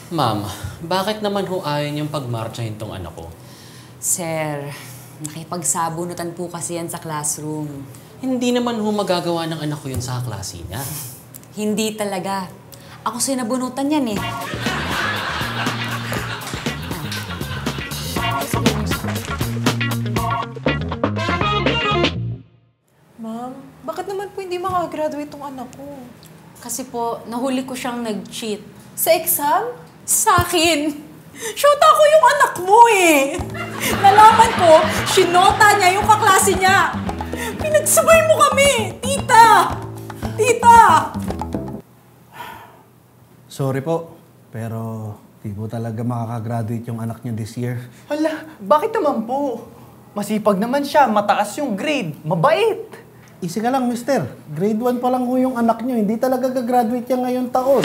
Ma'am, bakit naman ho ayaw niyong pagmarchahin tong anak ko? Sir, nakipagsabunutan po kasi yan sa classroom. Hindi naman ho magagawa ng anak ko yun sa klase niya. Hindi talaga. Ako sinabunutan yan eh. Ma'am, bakit naman po hindi makagraduate tong anak ko? Kasi po, nahuli ko siyang nag-cheat. Sa exam? Sa akin! Shota ko yung anak mo eh! Nalaman ko, sinota niya yung kaklase niya! Pinagsabay mo kami! Tita! Tita! Sorry po, pero di po talaga makakagraduate yung anak niyo this year. Hala, bakit naman po? Masipag naman siya, mataas yung grade, mabait. Easy ka lang, mister. Grade 1 pa lang ho yung anak niyo. Hindi talaga gagraduate yan ngayong taon.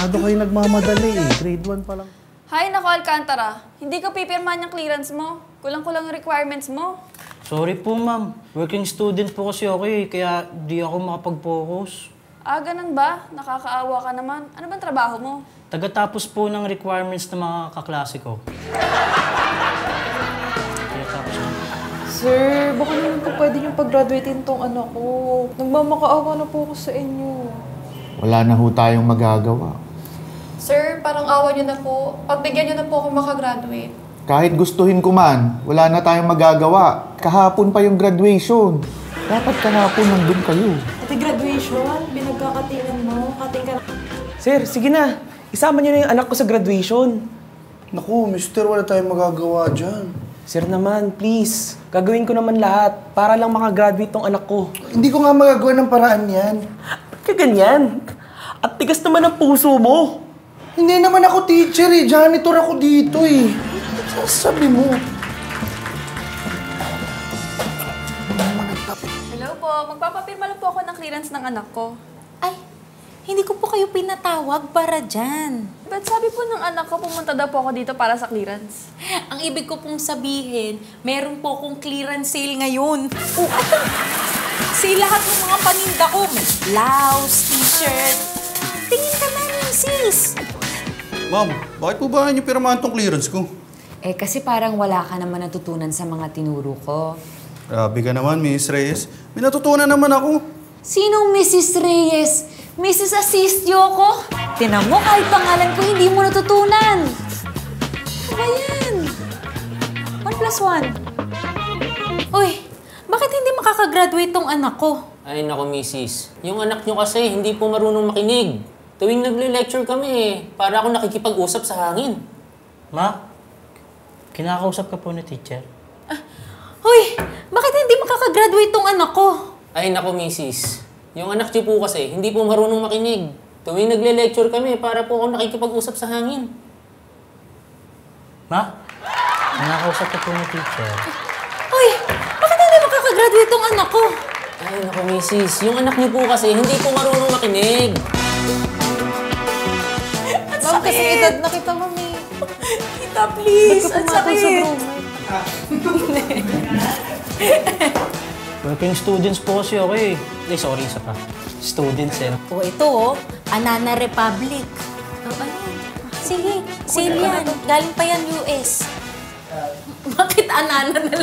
Masyado kayo nagmamadali eh. Grade 1 pa lang. Hay, nako Alcantara. Hindi ka pipirmahan yung clearance mo. Kulang-kulang yung requirements mo. Sorry po, ma'am. Working student po kasi ako eh, kaya di ako makapag-focus. Ah, ganun ba? Nakakaawa ka naman. Ano bang trabaho mo? Tagatapos po ng requirements ng mga kaklase ko. Tagatapos po. Sir, baka naman po pwede niyong pag-graduatein tong anak ko. Nagmamakaawa na po ako sa inyo. Wala na ho tayong magagawa. Sir, parang awa niyo na po. Pagbigyan niyo na po ako makagraduate. Kahit gustuhin ko man, wala na tayong magagawa. Kahapon pa yung graduation. Dapat kahapon nandun kayo. Ate, graduation? Binagkakatingan mo? Kating ka na. Sir, sige na. Isama niyo na yung anak ko sa graduation. Naku, mister, wala tayong magagawa dyan. Sir naman, please. Gagawin ko naman lahat para lang makagraduate tong anak ko. Hindi ko nga magagawa ng paraan yan. Ba't ka ganyan? At tigas naman ang puso mo. Hindi naman ako teacher eh. Janitor ako dito eh. Sabi mo. Hello po. Magpapapirma lang po ako ng clearance ng anak ko. Ay, hindi ko po kayo pinatawag para dyan. Ba't sabi po ng anak ko, pumunta daw po ako dito para sa clearance? Ang ibig ko pong sabihin, meron po akong clearance sale ngayon. Oh, ano? Sale lahat ng mga paninda ko. May blouse, t-shirt. Tingin ka namin, sis. Ma'am, bakit po ba niyo pirmahan tong clearance ko? Eh, kasi parang wala ka naman natutunan sa mga tinuro ko. Grabe ka naman, Miss Reyes. May natutunan naman ako. Sinong Mrs. Reyes? Mrs. Asistio ko? Tinan mo, kahit pangalan ko hindi mo natutunan. Ano ba yan? 1+1. Uy, bakit hindi makakagraduate tong anak ko? Ay nako, misis. Yung anak niyo kasi hindi po marunong makinig. Tuwing nagle-lecture kami eh, para ako nakikipag-usap sa hangin. Ma, kinakausap ka po ni teacher. Uy, bakit hindi makakagraduate tong anak ko? Ay nako, misis. Yung anak niyo po kasi hindi po marunong makinig. Tuwing nagle-lecture kami, para po ako nakikipag-usap sa hangin. Ma, kinakausap ka po ni teacher. Uy, bakit hindi makakagraduate tong anak ko? Ay nako, misis. Yung anak niyo po kasi hindi po marunong makinig. Ma'am, kasi edad na kita, mami. Tita, please. Ang sakit. Working students po kasi ako eh. Ay, sorry, isa pa. Students eh. O, ito oh. Anana Republic. Oh, ano? Sige, sale yan. Galing pa yan US. Bakit Anana na lang?